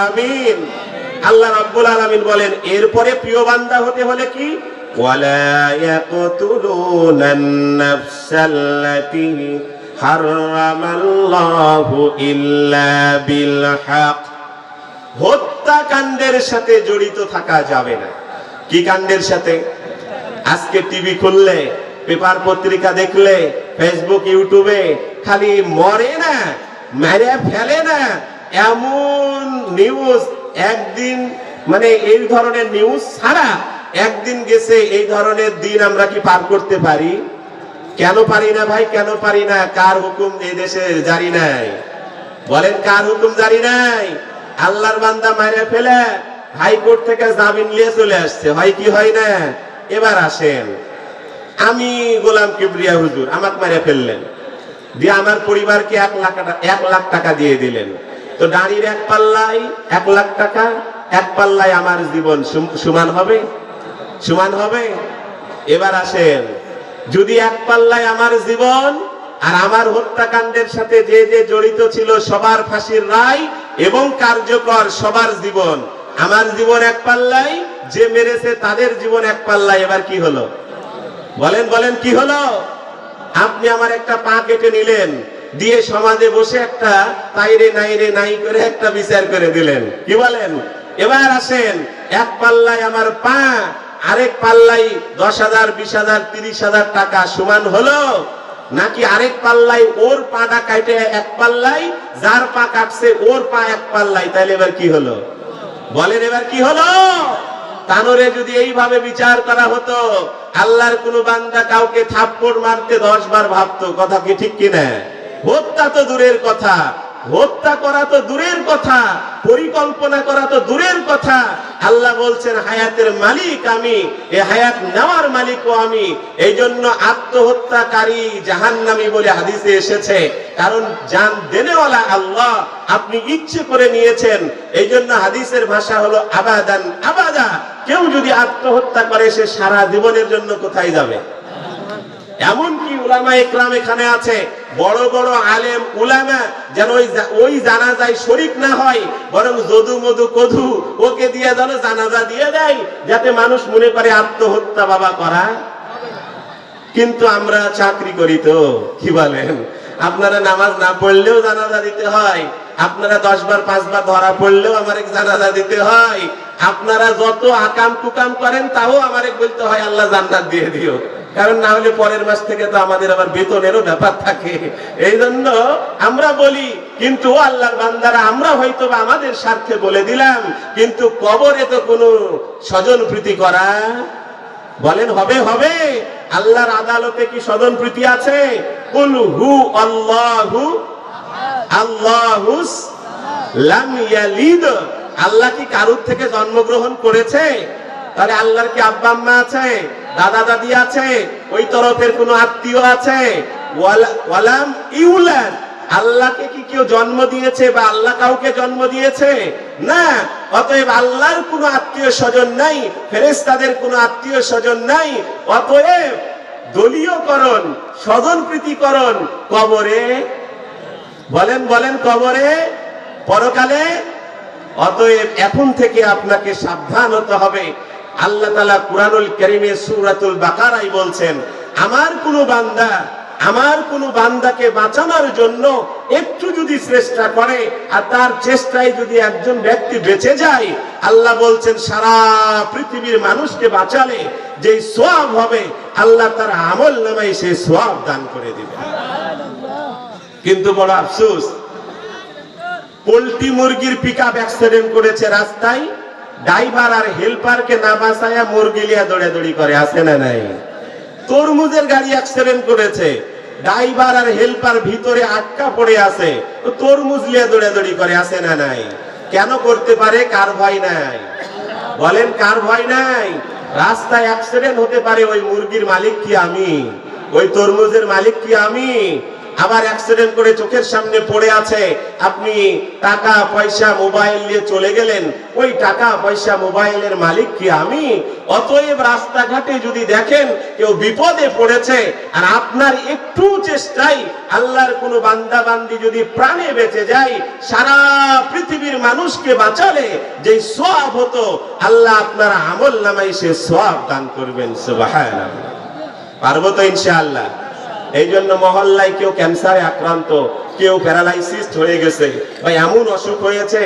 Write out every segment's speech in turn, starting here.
আমিন। আল্লাহ রাব্বুল আলামিন বলেন এরপরে প্রিয় বান্দা হতে হলে কি, ওয়ালা ইয়াকতুলুনান নাফসাল্লাতী হারামাল্লাহু ইল্লা বিল হক। হত্যাকাণ্ডের সাথে জড়িত থাকা যাবে না। কি কাণ্ডের সাথে? আজকে টিভি খুললে, পেপার পত্রিকা দেখলে, ফেসবুক ইউটিউবে খালি মরে না, মেরে ফেলে না, এমন নিউজ একদিন, মানে এই ধরনের নিউজ ছাড়া একদিন গেছে এই ধরনের দিন আমরা কি পার করতে পারি? কেন পারি না ভাই, কেন পারি না? কার হুকুম এই দেশে জারি নাই? বলেন কার হুকুম জারি নাই? আল্লাহর বান্দা মেরে ফেলে হাইকোর্ট থেকে জামিন নিয়ে চলে আসছে, হয় কি হয় না? এবার আসেন, আমি গোলাম কিবরিয়া হুজুর, আমাকে মেরে ফেললেন, দিয়ে আমার পরিবারকে 1 লাখ টাকা দিয়ে দিলেন। তো দাঁড়ির এক পাল্লায় 1 লাখ টাকা, এক পাল্লায় আমার জীবন সমান হবে? সমান হবে? এবার আসেন, যদি এক পাল্লায় আমার জীবন আর আমার হত্যাকাণ্ডের সাথে যে যে জড়িত ছিল সবার ফাঁসির রায় এবং কার্যকর সবার জীবন, আমার জীবন এক পাল্লায়, যে মেরেছে তাদের জীবন এক পাল্লায়, এবার কি হলো? বলেন বলেন কি হলো? আপনি আমার একটা পা কেটে নিলেন, দিয়ে সমাজে বসে একটা তাইরে নাইরে নাই করে একটা বিচার করে দিলেন, কি বলেন? এবার আসেন, এক পাল্লায় আমার পা, আরেক পাল্লায় 10,000, 20,000, 30,000 টাকা, সমান হলো? নাকি আরেক পাল্লায় ওর পাটা কাটে এক পাল্লায়, যার পা কাটছে ওর পা এক পাল্লায়, তাইলে এবার কি হলো? বলেন এবার কি হলো? তানরে যদি এইভাবে বিচার করা হতো, আল্লাহর কোন বান্দা কাউকে থাপ্পড় মারতে 10 বার ভাবতো, কথা কি ঠিক কিনা? হত্যা তো দূরের কথা, হত্যা করা তো দূরের কথা, পরিকল্পনা করা তো দূরের কথা। আল্লাহ বলছেন হায়াতের মালিক আমি, এই হায়াত নেওয়ার মালিকও আমি। এই জন্য আত্মহত্যাকারী জাহান্নামী বলে হাদিসে এসেছে, কারণ জান দেনেওয়ালা আল্লাহ, আপনি ইচ্ছে করে নিয়েছেন। এই জন্য হাদিসের ভাষা হলো আবাদান আবাদা। কেউ যদি আত্মহত্যা করে সে সারা জীবনের জন্য কোথায় যাবে? এমনকি উলামা ইকরাম এখানে আছে, বড় বড় আলেম উলামা, যেন ওই জানাজায় শরীক না হয়, বরং যদু মধু কধু ওকে দিয়ে যেন জানাজা দিয়ে দেয়, যাতে মানুষ মনে করে আত্মহত্যা বাবা করা। কিন্তু আমরা চাকরি করি তো, কি বলেন? আপনারা নামাজ না পড়লেও জানাজা দিতে হয়, আপনারা 10 বার 5 বার ধরা পড়লেও আমার এক জানাজা দিতে হয়, আপনারা যত আকাম কুকাম করেন তাও আমার বলতে হয় আল্লাহ জান্নাত দিয়ে দিও, কারণ না হলে পরের মাস থেকে তো আমাদের আবার বেতনেরও ব্যাপার থাকে। এই জন্য আমরা বলি, কিন্তু ও আল্লাহর বান্দারা, আমরা হয়তো বা আমাদের স্বার্থে বলে দিলাম, কিন্তু কবরে তো কোনো স্বজন প্রীতি করা, বলেন হবে? হবে? আল্লাহর আদালতে কি স্বজন প্রীতি আছে? কুল হু আল্লাহু আল্লাহুস লাম ইয়ালিদ। আল্লাহ কি কারুর থেকে জন্মগ্রহণ করেছে? তাহলে আল্লাহর কি আব্বা আম্মা আছে, দাদা দাদি আছে, ওই তরফের কোনো আত্মীয় আছে? ওয়ালাম ইউলাদ। আল্লাহকে কি কেউ জন্ম দিয়েছে বা আল্লাহ কাউকে জন্ম দিয়েছে? না। অতএব আল্লাহর কোনো আত্মীয় স্বজন নাই, ফেরেশতাদের কোনো আত্মীয় স্বজন নাই। অতএব দলীয়করণ, স্বজন প্রীতিকরণ কবরে, বলেন বলেন কবরে, পরকালে। অতএব এখন থেকে আপনাকে সাবধান হতে হবে। আল্লাহ তাআলা কুরআনুল কারীমে সূরাতুল বাকারায় বলছেন, আমার কোন বান্দাকে বাঁচানোর জন্য একটু যদি চেষ্টা করে আর তার চেষ্টায় যদি একজন ব্যক্তি বেঁচে যায়, আল্লাহ বলছেন সারা পৃথিবীর মানুষকে বাঁচালে যে সওয়াব হবে, আল্লাহ তার আমল নামায় সেই সওয়াব দান করে দিবেন। কিন্তু বড় আফসোস, পোল্ট্রি মুরগির পিকআপ অ্যাক্সিডেন্ট করেছে রাস্তায়, ড্রাইভার আর হেল্পারকে না বাঁচায়া মুরগি লিয়া দৌড়াদৌড়ি করে, আছে না নাই? তরমুজের গাড়ি অ্যাক্সিডেন্ট করেছে, ড্রাইভার আর হেল্পার ভিতরে আটকা পড়ে আছে, তরমুজ লিয়া দৌড়াদৌড়ি করে, আছে না নাই? কেন করতে পারে? কার ভয় নাই? বলেন কার ভয় নাই? রাস্তায় অ্যাক্সিডেন্ট হতে পারে, ওই মুরগির মালিক কি আমি? ওই তরমুজের মালিক কি আমি? আবার অ্যাক্সিডেন্ট করে চোখের সামনে পড়ে আছে, আপনি টাকা পয়সা মোবাইল নিয়ে চলে গেলেন, ওই টাকা পয়সা মোবাইলের মালিক কি আমি? অতএব রাস্তাঘাটে যদি দেখেন কেউ বিপদে পড়েছে আর আপনার একটু চেষ্টাই আল্লাহর কোনো বান্দা বান্দি যদি প্রাণে বেঁচে যায়, সারা পৃথিবীর মানুষকে বাঁচালে যে সওয়াব হতো, আল্লাহ আপনার আমল নামায় সে সওয়াব দান করবেন। সুবহানাল্লাহ। পারবো তো ইনশাআল্লাহ? এই জন্য মহল্লায় কেউ ক্যান্সারে আক্রান্ত, কেউ প্যারালাইসিস হয়ে গেছে, বা এমন অসুখ হয়েছে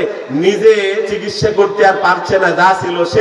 নিজে চিকিৎসা করতে আর পারছে না, যা ছিল সে